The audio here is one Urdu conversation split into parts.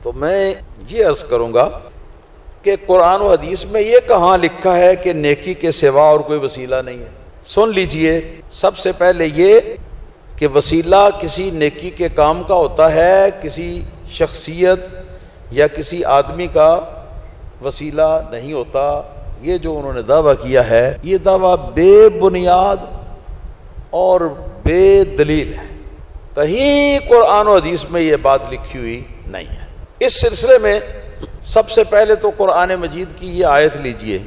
تو میں یہ عرض کروں گا کہ قرآن و حدیث میں یہ کہاں لکھا ہے کہ نیکی کے سوا اور کوئی وسیلہ نہیں ہے؟ سن لیجئے، سب سے پہلے یہ کہ وسیلہ کسی نیکی کے کام کا ہوتا ہے، کسی شخصیت یا کسی آدمی کا وسیلہ نہیں ہوتا۔ یہ جو انہوں نے دعویٰ کیا ہے، یہ دعویٰ بے بنیاد اور بے دلیل ہے، کہیں قرآن و حدیث میں یہ بات لکھی ہوئی نہیں ہے۔ اس سلسلے میں سب سے پہلے تو قرآن مجید کی یہ آیت لیجئے،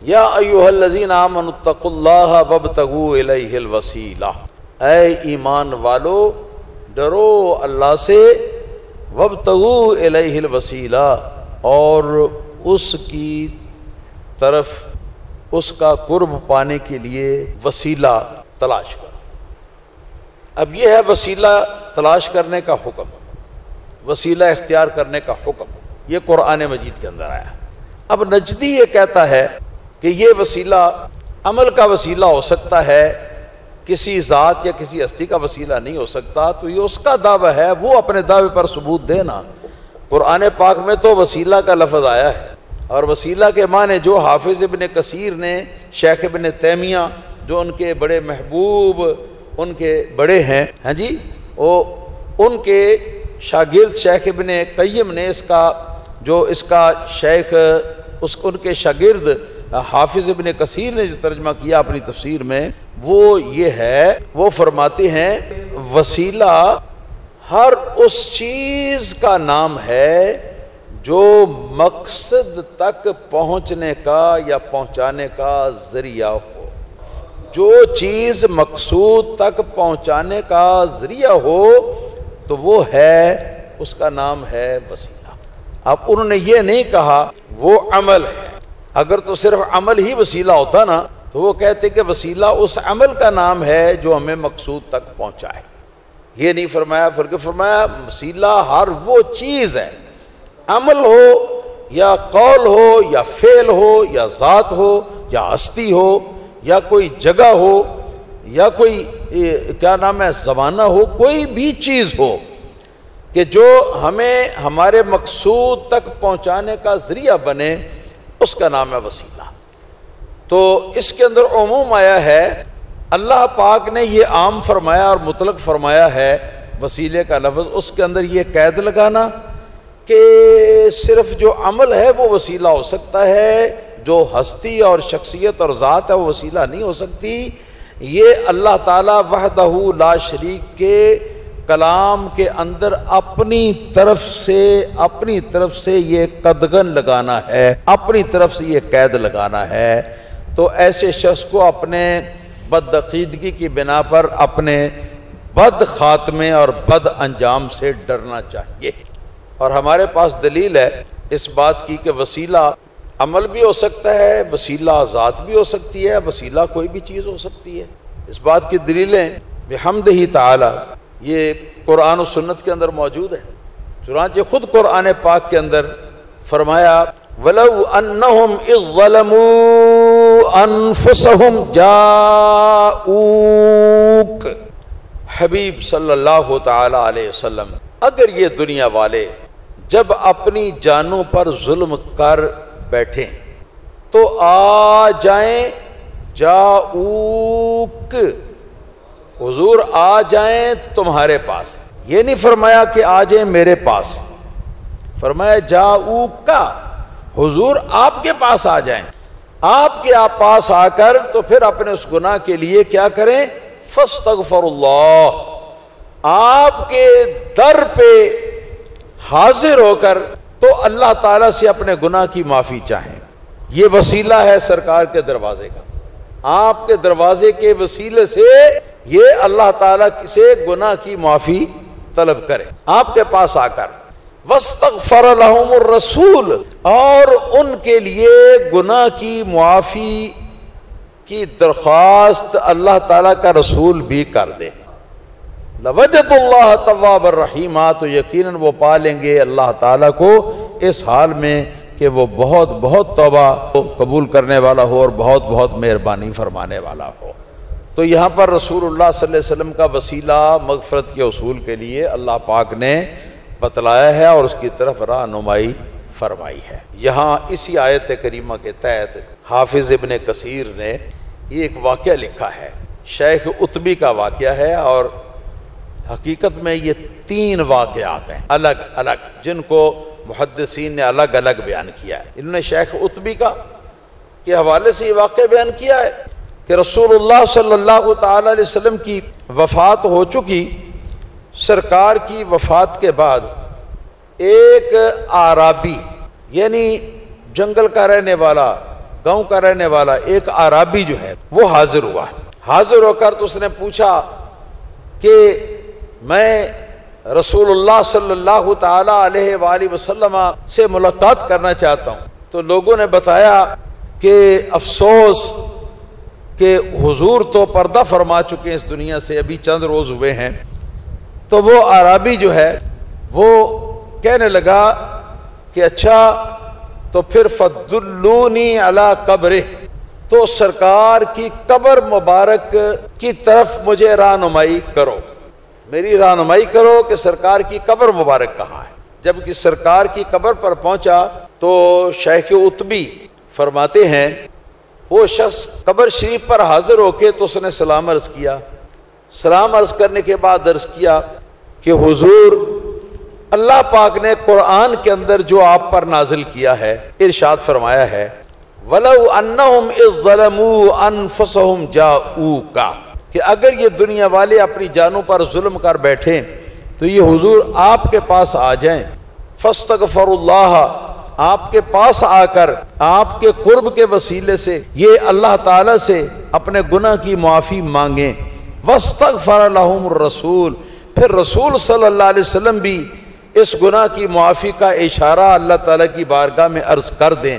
یا ایھا الذین آمنوا اتقوا اللہ وابتغوا الیہ الوسیلہ، اے ایمان والو ڈرو اللہ سے، وابتغوا الیہ الوسیلہ، اور اس کی طرف اس کا قرب پانے کے لیے وسیلہ تلاش کرو۔ اب یہ ہے وسیلہ تلاش کرنے کا حکم، وسیلہ اختیار کرنے کا حکم، یہ قرآن مجید کے اندر آیا۔ اب نجدی یہ کہتا ہے کہ یہ وسیلہ عمل کا وسیلہ ہو سکتا ہے، کسی ذات یا کسی ہستی کا وسیلہ نہیں ہو سکتا، تو یہ اس کا دعویٰ ہے، وہ اپنے دعوے پر ثبوت دینا۔ قرآن پاک میں تو وسیلہ کا لفظ آیا ہے، اور وسیلہ کے معنی جو حافظ ابن کثیر نے، شیخ ابن تیمیہ جو ان کے بڑے محبوب، ان کے بڑے ہیں، ہاں جی، وہ ان کے شاگرد شیخ ابن قیم نے اس کا شیخ ان کے شاگرد حافظ ابن کثیر نے جو ترجمہ کیا اپنی تفسیر میں، وہ یہ ہے، وہ فرماتے ہیں وسیلہ ہر اس چیز کا نام ہے جو مقصد تک پہنچنے کا یا پہنچانے کا ذریعہ ہو۔ جو چیز مقصود تک پہنچانے کا ذریعہ ہو تو وہ ہے، اس کا نام ہے وسیلہ۔ اب انہوں نے یہ نہیں کہا وہ عمل ہے، اگر تو صرف عمل ہی وسیلہ ہوتا نا تو وہ کہتے کہ وسیلہ اس عمل کا نام ہے جو ہمیں مقصود تک پہنچائے۔ یہ نہیں فرمایا، بلکہ فرمایا وسیلہ ہر وہ چیز ہے، عمل ہو یا قول ہو یا فعل ہو یا ذات ہو یا ہستی ہو یا کوئی جگہ ہو یا کوئی کیا نام ہے زمانہ ہو، کوئی بھی چیز ہو کہ جو ہمیں ہمارے مقصود تک پہنچانے کا ذریعہ بنے، اس کا نام ہے وسیلہ۔ تو اس کے اندر عموم آیا ہے، اللہ پاک نے یہ عام فرمایا اور مطلق فرمایا ہے وسیلے کا لفظ، اس کے اندر یہ قید لگانا کہ صرف جو عمل ہے وہ وسیلہ ہو سکتا ہے، جو ہستی اور شخصیت اور ذات ہے وہ وسیلہ نہیں ہو سکتی، یہ اللہ تعالی وحدہ لا شریک کے کلام کے اندر اپنی طرف سے یہ قدغن لگانا ہے، اپنی طرف سے یہ قید لگانا ہے۔ تو ایسے شخص کو اپنے بدعقیدگی کی بنا پر اپنے بد خاتمے اور بد انجام سے ڈرنا چاہیے۔ اور ہمارے پاس دلیل ہے اس بات کی کہ وسیلہ عمل بھی ہو سکتا ہے، وسیلہ ذات بھی ہو سکتی ہے، وسیلہ کوئی بھی چیز ہو سکتی ہے۔ اس بات کی دلیلیں بحمدہ تعالی یہ قرآن و سنت کے اندر موجود ہے۔ چنانچہ خود قرآن پاک کے اندر فرمایا وَلَوْ أَنَّهُمْ إِذْ ظَلَمُوا أَنفُسَهُمْ جَاءُوكَ، حبیب صلی اللہ تعالی علیہ وسلم، اگر یہ دنیا والے جب اپنی جانوں پر ظلم کر بیٹھیں تو آ جائیں، جاؤک، حضور آ جائیں تمہارے پاس۔ یہ نہیں فرمایا کہ آ جائیں میرے پاس، فرمایا جاؤک کا، حضور آپ کے پاس آ جائیں۔ آپ کے پاس آ کر تو پھر اپنے اس گناہ کے لیے کیا کریں؟ فاستغفر اللہ، آپ کے در پہ حاضر ہو کر تو اللہ تعالیٰ سے اپنے گناہ کی معافی چاہیں۔ یہ وسیلہ ہے سرکار کے دروازے کا، آپ کے دروازے کے وسیلے سے یہ اللہ تعالیٰ سے گناہ کی معافی طلب کرے آپ کے پاس آ کر۔ واستغفر لهم الرسول، اور ان کے لیے گناہ کی معافی کی درخواست اللہ تعالیٰ کا رسول بھی کر دے، لوجد اللہ تواب الرحیم، تو یقیناً وہ پا لیں گے اللہ تعالیٰ کو اس حال میں کہ وہ بہت بہت توبہ قبول کرنے والا ہو اور بہت بہت مہربانی فرمانے والا ہو۔ تو یہاں پر رسول اللہ صلی اللہ علیہ وسلم کا وسیلہ مغفرت کے حصول کے لیے اللہ پاک نے بتلایا ہے اور اس کی طرف رہنمائی فرمائی ہے۔ یہاں اسی آیت کریمہ کے تحت حافظ ابن کثیر نے یہ ایک واقعہ لکھا ہے، شیخ عتبی کا واقعہ ہے، اور حقیقت میں یہ 3 واقعات ہیں الگ الگ، جن کو محدثین نے الگ الگ بیان کیا ہے۔ انہوں نے شیخ عتبی کا کے حوالے سے یہ واقعہ بیان کیا ہے کہ رسول اللہ صلی اللہ تعالی علیہ وسلم کی وفات ہو چکی، سرکار کی وفات کے بعد ایک اعرابی، یعنی جنگل کا رہنے والا، گاؤں کا رہنے والا ایک اعرابی جو ہے وہ حاضر ہوا۔ حاضر ہو کر تو اس نے پوچھا کہ میں رسول اللہ صلی اللہ تعالی علیہ وآلہ وسلم سے ملاقات کرنا چاہتا ہوں۔ تو لوگوں نے بتایا کہ افسوس کہ حضور تو پردہ فرما چکے ہیں اس دنیا سے، ابھی چند روز ہوئے ہیں۔ تو وہ اعرابی جو ہے وہ کہنے لگا کہ اچھا تو پھر فدلونی علی قبرہ، تو سرکار کی قبر مبارک کی طرف مجھے رہنمائی کرو، میری رہنمائی کرو کہ سرکار کی قبر مبارک کہاں ہے۔ جب کہ سرکار کی قبر پر پہنچا تو شیخ عتبی فرماتے ہیں وہ شخص قبر شریف پر حاضر ہو کے تو اس نے سلام عرض کیا۔ سلام عرض کرنے کے بعد عرض کیا کہ حضور، اللہ پاک نے قرآن کے اندر جو آپ پر نازل کیا ہے، ارشاد فرمایا ہے وَلَوْ أَنَّهُمْ إِذْ ظَلَمُوا أَنفُسَهُمْ جَاءُوكَ، کہ اگر یہ دنیا والے اپنی جانوں پر ظلم کر بیٹھیں تو یہ حضور آپ کے پاس آ جائیں، فَاسْتَغْفَرُوا اللَّهَ، آپ کے پاس آ کر آپ کے قرب کے وسیلے سے یہ اللہ تعالیٰ سے اپنے گناہ کی معافی مانگیں، وَاسْتَغْفَرَ لَهُمُ الرَّسُولُ، پھر رسول صلی اللہ علیہ وسلم بھی اس گناہ کی معافی کا اشارہ اللہ تعالیٰ کی بارگاہ میں عرض کر دیں،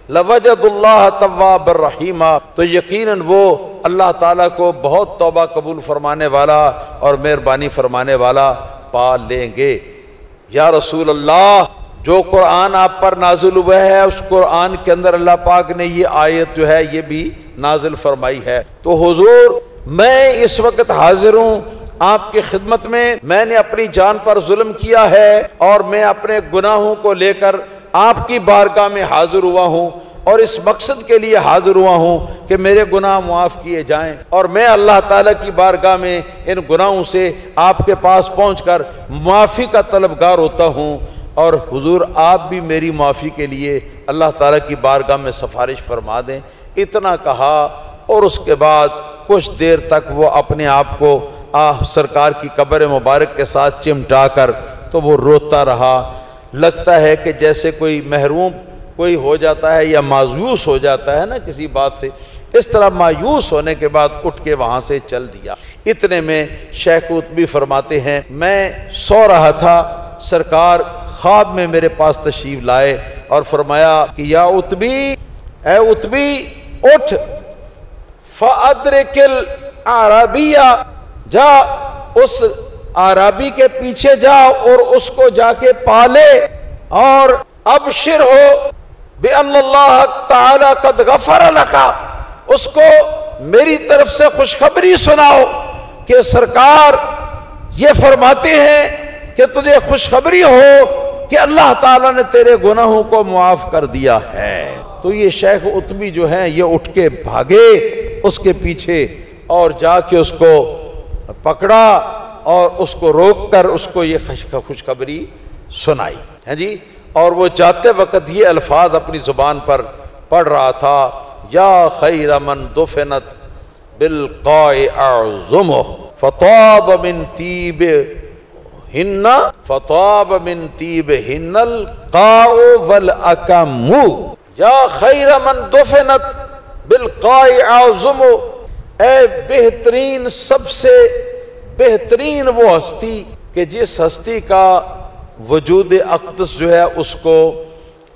لَوَجَدُ اللَّهَ تَوَّابًا رَحِيمًا، تو یقیناً وہ اللہ تعالیٰ کو بہت توبہ قبول فرمانے والا اور مہربانی فرمانے والا پا لیں گے۔ یا رسول اللہ، جو قرآن آپ پر نازل ہوا ہے اس قرآن کے اندر اللہ پاک نے یہ آیت جو ہے یہ بھی نازل فرمائی ہے، تو حضور میں اس وقت حاضر ہوں آپ کی خدمت میں نے اپنی جان پر ظلم کیا ہے اور میں اپنے گناہوں کو لے کر آپ کی بارگاہ میں حاضر ہوا ہوں، اور اس مقصد کے لیے حاضر ہوا ہوں کہ میرے گناہ معاف کیے جائیں، اور میں اللہ تعالیٰ کی بارگاہ میں ان گناہوں سے آپ کے پاس پہنچ کر معافی کا طلبگار ہوتا ہوں، اور حضور آپ بھی میری معافی کے لیے اللہ تعالیٰ کی بارگاہ میں سفارش فرما دیں۔ اتنا کہا اور اس کے بعد کچھ دیر تک وہ اپنے آپ کو سرکار کی قبر مبارک کے ساتھ چمٹا کر تو وہ روتا رہا، لگتا ہے کہ جیسے کوئی محروم کوئی ہو جاتا ہے یا مایوس ہو جاتا ہے نا کسی بات سے، اس طرح مایوس ہونے کے بعد اٹھ کے وہاں سے چل دیا۔ اتنے میں شیخ عتبی فرماتے ہیں میں سو رہا تھا، سرکار خواب میں میرے پاس تشریف لائے اور فرمایا کہ یا عتبی، اے عتبی اٹھ، فَأَدْرِكِ الْأَعْرَابِيَّ، جا اس اعرابی کے پیچھے جا اور اس کو جا کے پالے، اور ابشر ہو بِأَنَّ اللَّهَ تَعَالَى قَدْ غَفَرَ لَكَ، اس کو میری طرف سے خوشخبری سناؤ کہ سرکار یہ فرماتے ہیں کہ تجھے خوشخبری ہو کہ اللہ تعالیٰ نے تیرے گناہوں کو معاف کر دیا ہے۔ تو یہ شیخ عتبی جو ہیں یہ اٹھ کے بھاگے اس کے پیچھے اور جا کے اس کو پکڑا اور اس کو روک کر اس کو یہ خوشخبری سنائی ہے جی، اور وہ جاتے وقت یہ الفاظ اپنی زبان پر پڑھ رہا تھا، یا خیر من دفنت بالقاع اعظمہ فطاب من طیب ہن القاع والاکم، یا خیر من دفنت بالقاع اعظمہ، اے بہترین، سب سے بہترین وہ ہستی کہ جس ہستی کا وجود اقدس جو ہے اس کو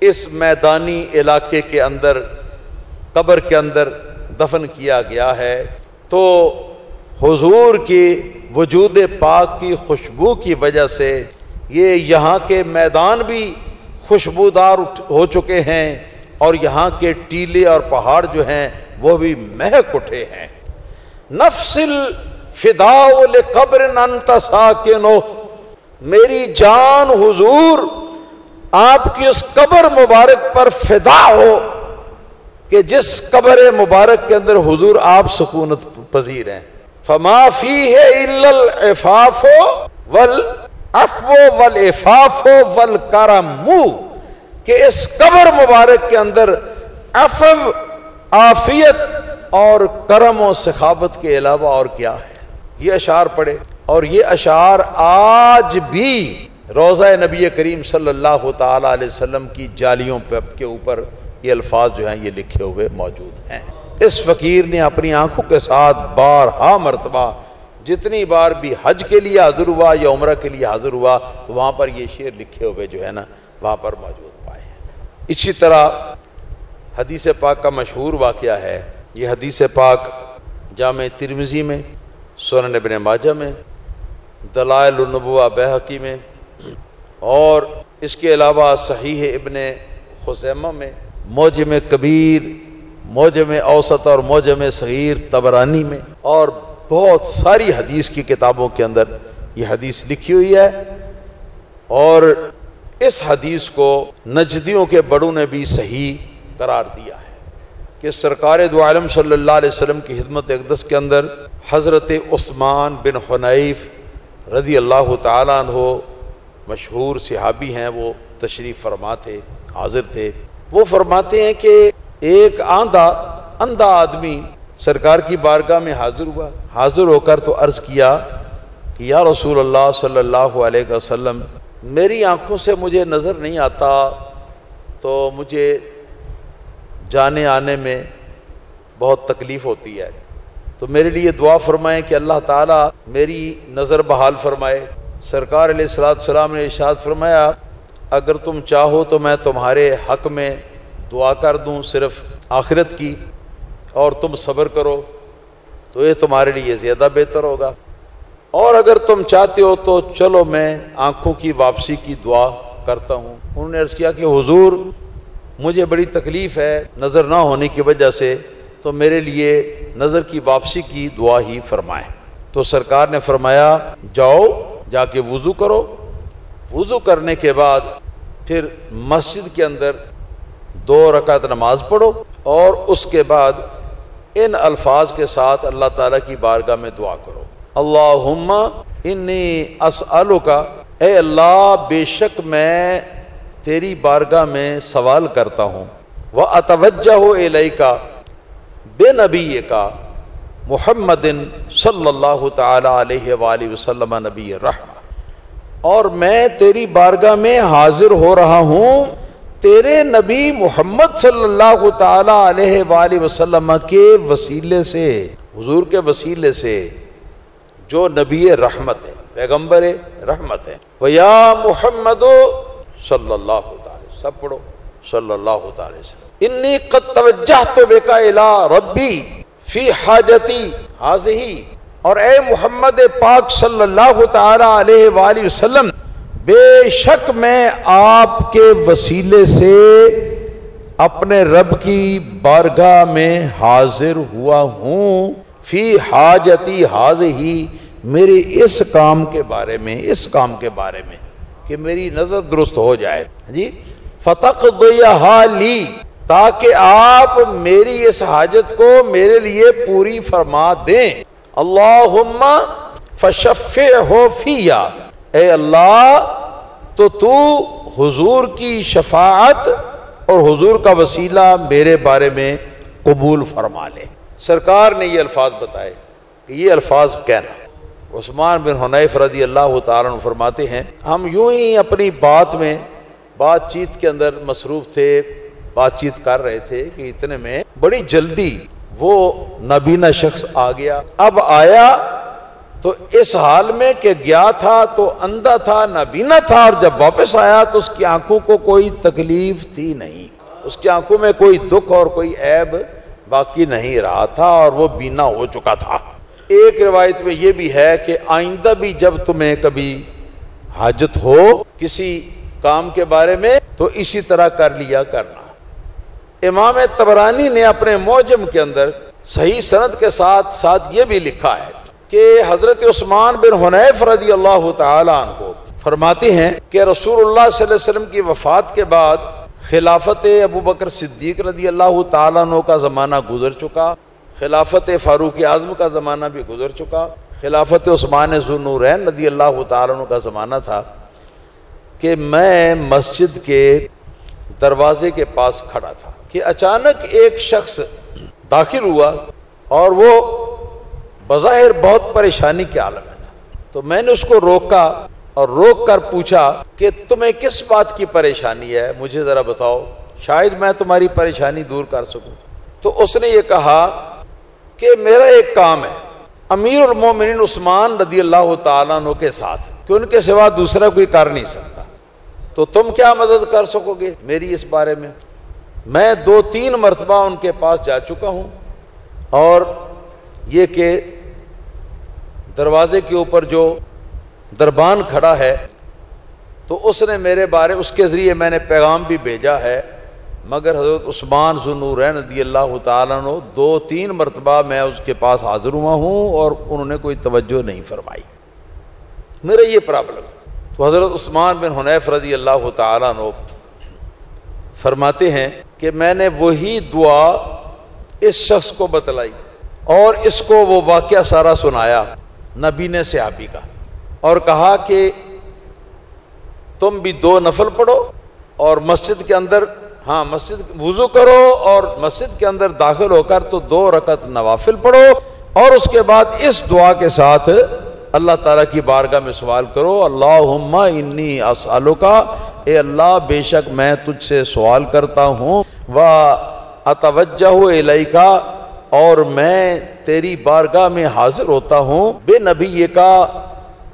اس میدانی علاقے کے اندر قبر کے اندر دفن کیا گیا ہے، تو حضور کی وجود پاک کی خوشبو کی وجہ سے یہ یہاں کے میدان بھی خوشبودار ہو چکے ہیں، اور یہاں کے ٹیلے اور پہاڑ جو ہیں وہ بھی مہک اٹھے ہیں۔ نفس الفداء لقبر انت ساکنہ، میری جان حضور آپ کی اس قبر مبارک پر فدا ہو کہ جس قبر مبارک کے اندر حضور آپ سکونت پذیر ہیں. فما فیہ الا العفاف والعفو والعفاف والکرم، کہ اس قبر مبارک کے اندر عفو، عافیت اور کرم و سخاوت کے علاوہ اور کیا ہے. یہ اشعار پڑھے، اور یہ اشعار آج بھی روضہ نبی کریم صلی اللہ تعالی علیہ وسلم کی جالیوں کے اوپر یہ الفاظ جو ہیں یہ لکھے ہوئے موجود ہیں. اس فقیر نے اپنی آنکھوں کے ساتھ بارہا مرتبہ جتنی بار بھی حج کے لیے حاضر ہوا یا عمرہ کے لیے حاضر ہوا تو وہاں پر یہ شعر لکھے ہوئے جو ہے نا وہاں پر موجود پائے ہیں. اسی طرح حدیث پاک کا مشہور واقعہ ہے. یہ حدیث پاک جامع ترمذی میں، سنن ابن ماجہ میں، دلائل النبوہ بیہقی میں، اور اس کے علاوہ صحیح ابن خزیمہ میں، معجم کبیر، معجم اوسط اور معجم صغیر طبرانی میں، اور بہت ساری حدیث کی کتابوں کے اندر یہ حدیث لکھی ہوئی ہے. اور اس حدیث کو نجدیوں کے بڑوں نے بھی صحیح قرار دیا ہے کہ سرکار دو عالم صلی اللہ علیہ وسلم کی خدمت اقدس کے اندر حضرت عثمان بن حنیف رضی اللہ تعالیٰ عنہ، مشہور صحابی ہیں، وہ تشریف فرما تھے، حاضر تھے. وہ فرماتے ہیں کہ ایک اندھا آدمی سرکار کی بارگاہ میں حاضر ہوا. حاضر ہو کر تو عرض کیا کہ یا رسول اللہ صلی اللہ علیہ وسلم، میری آنکھوں سے مجھے نظر نہیں آتا، تو مجھے جانے آنے میں بہت تکلیف ہوتی ہے، تو میرے لیے دعا فرمائیں کہ اللہ تعالیٰ میری نظر بحال فرمائے. سرکار علیہ السلام نے ارشاد فرمایا اگر تم چاہو تو میں تمہارے حق میں دعا کر دوں صرف آخرت کی، اور تم صبر کرو تو یہ تمہارے لیے زیادہ بہتر ہوگا، اور اگر تم چاہتے ہو تو چلو میں آنکھوں کی واپسی کی دعا کرتا ہوں. انہوں نے عرض کیا کہ حضور مجھے بڑی تکلیف ہے نظر نہ ہونے کی وجہ سے، تو میرے لیے نظر کی واپسی کی دعا ہی فرمائیں. تو سرکار نے فرمایا جاؤ جا کے وضو کرو، وضو کرنے کے بعد پھر مسجد کے اندر 2 رکعت نماز پڑھو، اور اس کے بعد ان الفاظ کے ساتھ اللہ تعالیٰ کی بارگاہ میں دعا کرو. اللہم انی اسألک، اے اللہ بے شک میں تیری بارگاہ میں سوال کرتا ہوں، واتوجہ الیک بنبیک محمد صلی اللہ تعالی علیہ وآلہ وسلم نبی الرحمہ، اور میں تیری بارگاہ میں حاضر ہو رہا ہوں تیرے نبی محمد صلی اللہ تعالی علیہ وآلہ وسلم کے وسیلے سے، حضور کے وسیلے سے جو نبی رحمت ہے، پیغمبر رحمت ہے. وَيَا محمد صلی اللہ تعالی، سب پڑھو صلی اللہ تعالی وسلم، انی قد توجہت بک الی ربی فی حاجتی ہذہ، اور اے محمد پاک صلی اللہ تعالی علیہ وآلہ وسلم بے شک میں آپ کے وسیلے سے اپنے رب کی بارگاہ میں حاضر ہوا ہوں، فی حاجتی ہذہ، میرے اس کام کے بارے میں، اس کام کے بارے میں کہ میری نظر درست ہو جائے جی. فتقضیھا لی، تاکہ آپ میری اس حاجت کو میرے لیے پوری فرما دیں. اللہم فشفعہ فیہ، اے اللہ تو حضور کی شفاعت اور حضور کا وسیلہ میرے بارے میں قبول فرما لے. سرکار نے یہ الفاظ بتائے کہ یہ الفاظ کہنا. عثمان بن حنیف رضی اللہ تعالیٰ عنہ فرماتے ہیں ہم یوں ہی اپنی بات چیت کے اندر مصروف تھے، بات چیت کر رہے تھے کہ اتنے میں بڑی جلدی وہ نابینا شخص آ گیا. اب آیا تو اس حال میں کہ گیا تھا تو اندھا تھا، نابینا تھا، اور جب واپس آیا تو اس کی آنکھوں کو کوئی تکلیف تھی نہیں، اس کی آنکھوں میں کوئی دکھ اور کوئی عیب باقی نہیں رہا تھا، اور وہ بینا ہو چکا تھا. ایک روایت میں یہ بھی ہے کہ آئندہ بھی جب تمہیں کبھی حاجت ہو کسی کام کے بارے میں تو اسی طرح کر لیا کرنا. امام طبرانی نے اپنے معجم کے اندر صحیح سند کے ساتھ یہ بھی لکھا ہے کہ حضرت عثمان بن حنیف رضی اللہ تعالی عنہ فرماتے ہیں کہ رسول اللہ صلی اللہ علیہ وسلم کی وفات کے بعد خلافت ابو بکر صدیق رضی اللہ تعالیٰ عنہ کا زمانہ گزر چکا، خلافت فاروق اعظم کا زمانہ بھی گزر چکا، خلافت عثمان ذو النورین رضی اللہ تعالیٰ عنہ کا زمانہ تھا کہ میں مسجد کے دروازے کے پاس کھڑا تھا کہ اچانک ایک شخص داخل ہوا اور وہ بظاہر بہت پریشانی کے عالم میں تھا۔ تو میں نے اس کو روکا اور روک کر پوچھا کہ تمہیں کس بات کی پریشانی ہے، مجھے ذرا بتاؤ، شاید میں تمہاری پریشانی دور کر سکوں۔ تو اس نے یہ کہا کہ میرا ایک کام ہے امیر المومنین عثمان رضی اللہ تعالیٰ عنہ کے ساتھ، کہ ان کے سوا دوسرا کوئی کر نہیں سکتا، تو تم کیا مدد کر سکو گے میری اس بارے میں؟ میں 2-3 مرتبہ ان کے پاس جا چکا ہوں، اور یہ کہ دروازے کے اوپر جو دربان کھڑا ہے تو اس نے میرے بارے، اس کے ذریعے میں نے پیغام بھی بھیجا ہے، مگر حضرت عثمان ذو النورین رضی اللہ تعالیٰ عنہ 2-3 مرتبہ میں اس کے پاس حاضر ہوا ہوں اور انہوں نے کوئی توجہ نہیں فرمائی، میرا یہ پرابلم۔ تو حضرت عثمان بن حنیف رضی اللہ تعالیٰ عنہ فرماتے ہیں کہ میں نے وہی دعا اس شخص کو بتلائی اور اس کو وہ واقعہ سارا سنایا نبی نے صحابی کا، اور کہا کہ تم بھی 2 نفل پڑھو اور مسجد کے اندر، مسجد وضو کرو اور مسجد کے اندر داخل ہو کر تو 2 رکعت نوافل پڑھو، اور اس کے بعد اس دعا کے ساتھ اللہ تعالیٰ کی بارگاہ میں سوال کرو، اللہم انی اسألک، اے اللہ بے شک میں تجھ سے سوال کرتا ہوں، واتوجہ الیک، اور میں تیری بارگاہ میں حاضر ہوتا ہوں، بے نبی کا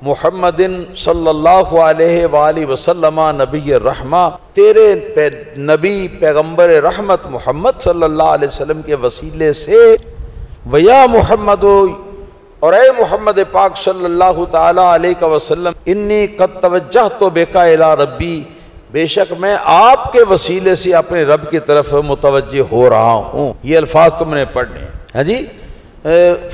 محمد صلی اللہ علیہ وآلہ وسلم نبی الرحمہ، تیرے نبی پیغمبر رحمت محمد صلی اللہ علیہ وسلم کے وسیلے سے، ویا محمد، اور اے محمد پاک صلی اللہ تعالی علیہ وسلم، انی قد توجہت بک الی ربی، بے شک میں آپ کے وسیلے سے اپنے رب کی طرف متوجہ ہو رہا ہوں۔ یہ الفاظ تم نے پڑھنے ہیں، ہاں جی،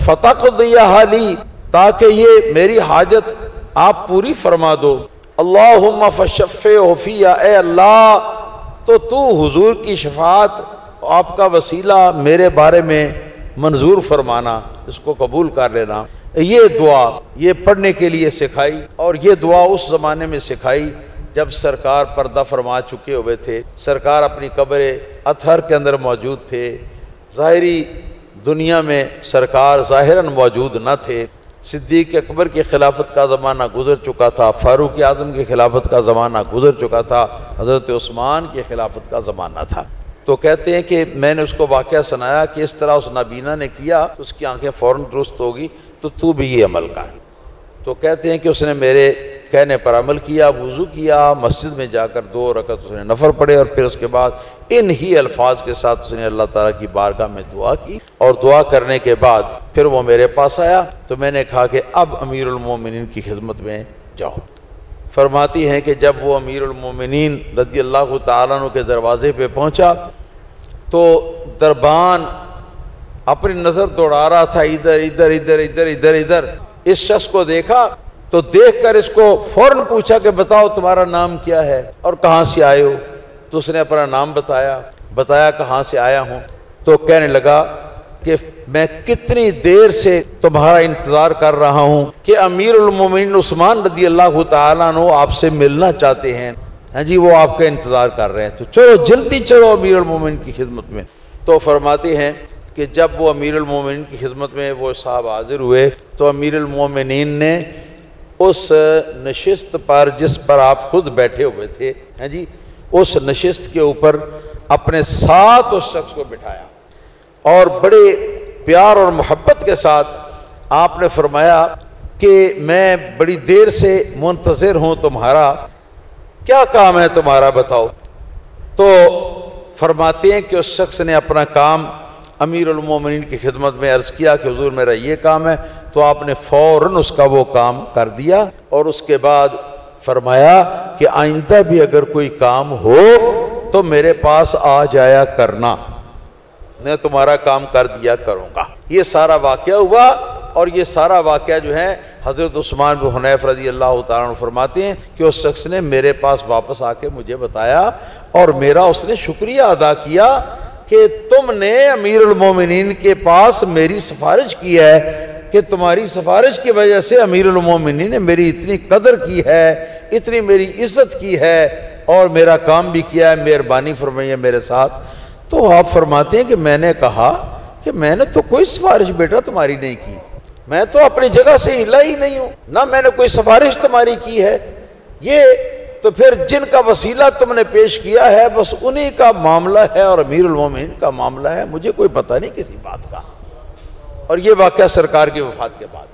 فتقضیھا لی، تاکہ یہ میری حاجت آپ پوری فرما دو، اللہم فشفعہ فی، اے اللہ تو حضور کی شفاعت، آپ کا وسیلہ میرے بارے میں منظور فرمانا، اس کو قبول کر لینا۔ یہ دعا یہ پڑھنے کے لیے سکھائی، اور یہ دعا اس زمانے میں سکھائی جب سرکار پردہ فرما چکے ہوئے تھے، سرکار اپنی قبر اطہر کے اندر موجود تھے، ظاہری دنیا میں سرکار ظاہراً موجود نہ تھے، صدیق اکبر کی خلافت کا زمانہ گزر چکا تھا، فاروق اعظم کی خلافت کا زمانہ گزر چکا تھا، حضرت عثمان کی خلافت کا زمانہ تھا۔ تو کہتے ہیں کہ میں نے اس کو واقعہ سنایا کہ اس طرح اس نابینا نے کیا، اس کی آنکھیں فوراً درست ہوگی، تو بھی یہ عمل کر۔ تو کہتے ہیں کہ اس نے میرے کہنے پر عمل کیا، وضو کیا، مسجد میں جا کر 2 رکعت اس نے نفل پڑھے، اور پھر اس کے بعد ان ہی الفاظ کے ساتھ اس نے اللہ تعالیٰ کی بارگاہ میں دعا کی، اور دعا کرنے کے بعد پھر وہ میرے پاس آیا، تو میں نے کہا کہ اب امیر المومنین کی خدمت میں جاؤ۔ فرماتی ہیں کہ جب وہ امیر المومنین رضی اللہ تعالیٰ عنہ کے دروازے پہ پہنچا تو دربان اپنی نظر دوڑا رہا تھا، ادھر ادھر ادھر ادھر ادھر ادھر، اس شخص کو دیکھا تو دیکھ کر اس کو فوراً پوچھا کہ بتاؤ تمہارا نام کیا ہے اور کہاں سے آئے ہو؟ تو اس نے اپنا نام بتایا کہاں سے آیا ہوں، تو کہنے لگا کہ میں کتنی دیر سے تمہارا انتظار کر رہا ہوں کہ امیر المومنین عثمان رضی اللہ تعالیٰ عنہ آپ سے ملنا چاہتے ہیں، ہاں جی، وہ آپ کا انتظار کر رہے ہیں، تو چلو جلدی چلو امیر المومنین کی خدمت میں۔ تو فرماتے ہیں کہ جب وہ امیر المومنین کی خدمت میں وہ صاحب حاضر ہوئے تو امیر المومنین نے اس نشست پر جس پر آپ خود بیٹھے ہوئے تھے، ہاں جی، اس نشست کے اوپر اپنے ساتھ اس شخص کو بٹھایا، اور بڑے پیار اور محبت کے ساتھ آپ نے فرمایا کہ میں بڑی دیر سے منتظر ہوں تمہارا، کیا کام ہے تمہارا بتاؤ؟ تو فرماتے ہیں کہ اس شخص نے اپنا کام امیر المومنین کی خدمت میں عرض کیا کہ حضور میرا یہ کام ہے، تو آپ نے فوراً اس کا وہ کام کر دیا، اور اس کے بعد فرمایا کہ آئندہ بھی اگر کوئی کام ہو تو میرے پاس آ جایا کرنا، میں تمہارا کام کر دیا کروں گا۔ یہ سارا واقعہ ہوا، اور یہ سارا واقعہ جو ہے حضرت عثمان بن حنیف رضی اللہ تعالیٰ عنہ فرماتے ہیں کہ اس شخص نے میرے پاس واپس آ کے مجھے بتایا اور میرا اس نے شکریہ ادا کیا کہ تم نے امیر المومنین کے پاس میری سفارش کی ہے، کہ تمہاری سفارش کی وجہ سے امیر المومنین نے میری اتنی قدر کی ہے، اتنی میری عزت کی ہے اور میرا کام بھی کیا ہے، مہربانی فرمائی ہے میرے ساتھ۔ تو آپ فرماتے ہیں کہ میں نے کہا کہ میں نے تو کوئی سفارش بیٹا تمہاری نہیں کی، میں تو اپنی جگہ سے ہلا ہی نہیں ہوں، نہ میں نے کوئی سفارش تمہاری کی ہے، یہ تو پھر جن کا وسیلہ تم نے پیش کیا ہے بس انہی کا معاملہ ہے اور امیر المومنین کا معاملہ ہے، مجھے کوئی پتہ نہیں کسی بات کا۔ اور یہ واقعہ سرکار کی وفات کے بعد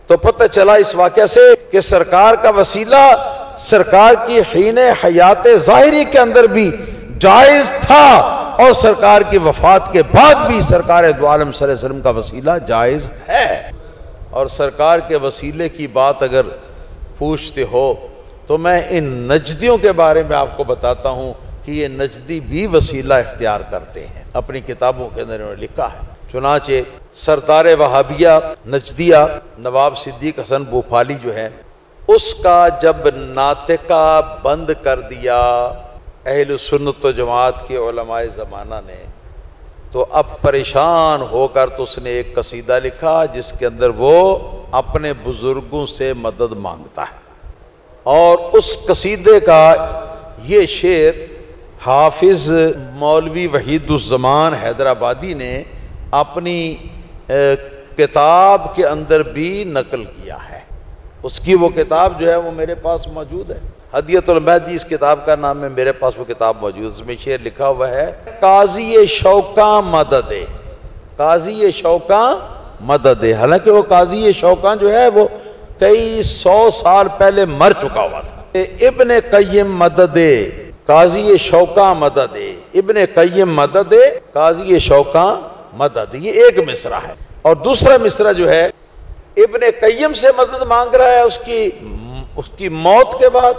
تو پتہ چلا اس واقعہ سے کہ سرکار کا وسیلہ سرکار کی حین حیات ظاہری کے اندر بھی جائز تھا اور سرکار کی وفات کے بعد بھی سرکار دو عالم صلی اللہ علیہ وسلم کا وسیلہ جائز ہے۔ اور سرکار کے وسیلے کی بات اگر پوچھتے ہو تو میں ان نجدیوں کے بارے میں آپ کو بتاتا ہوں کہ یہ نجدی بھی وسیلہ اختیار کرتے ہیں، اپنی کتابوں کے اندر انہوں نے لکھا ہے۔ چنانچہ سردار وہابیہ نجدیہ نواب صدیق حسن بھوپالی جو ہے، اس کا جب ناطقہ بند کر دیا اہل سنت و جماعت کے علماء زمانہ نے، تو اب پریشان ہو کر تو اس نے ایک قصیدہ لکھا جس کے اندر وہ اپنے بزرگوں سے مدد مانگتا ہے، اور اس قصیدے کا یہ شعر حافظ مولوی وحید الزمان حیدرآبادی نے اپنی کتاب کے اندر بھی نقل کیا ہے۔ اس کی وہ کتاب جو ہے وہ میرے پاس موجود ہے، ہدیۃ المہدی اس کتاب کا نام ہے، میرے پاس وہ کتاب موجود ہے۔ اس میں شعر لکھا ہوا ہے، قاضی شوقاں مدد، قاضی شوقاں مدد۔ حالانکہ وہ قاضی شوقاں جو ہے وہ کئی 100 سال پہلے مر چکا ہوا تھا۔ ابن قیم مدد، قاضی شوقاں مدد، ابن قیم مدد، قاضی شوقاں مدد، یہ ایک مصرع ہے۔ اور دوسرا مصرع جو ہے ابن قیم سے مدد مانگ رہا ہے اس کی موت کے بعد،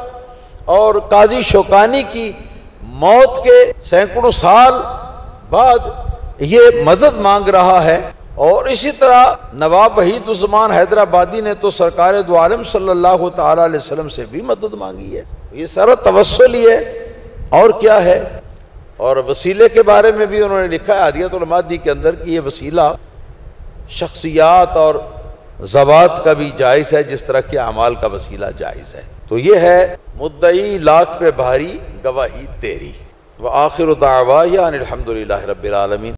اور قاضی شوکانی کی موت کے سینکڑوں سال بعد یہ مدد مانگ رہا ہے۔ اور اسی طرح نواب وحید الزمان حیدرآبادی نے تو سرکار دو عالم صلی اللہ تعالی علیہ وسلم سے بھی مدد مانگی ہے۔ یہ سارا توسل ہی ہے اور کیا ہے۔ اور وسیلے کے بارے میں بھی انہوں نے لکھا ہے ہدیۃ المہدی کے اندر کہ یہ وسیلہ شخصیات اور ذوات کا بھی جائز ہے جس طرح کے اعمال کا وسیلہ جائز ہے۔ تو یہ ہے مدعی لاکھ پہ بھاری گواہی تیری۔ وآخر دعوانا ان الحمد للہ رب العالمین۔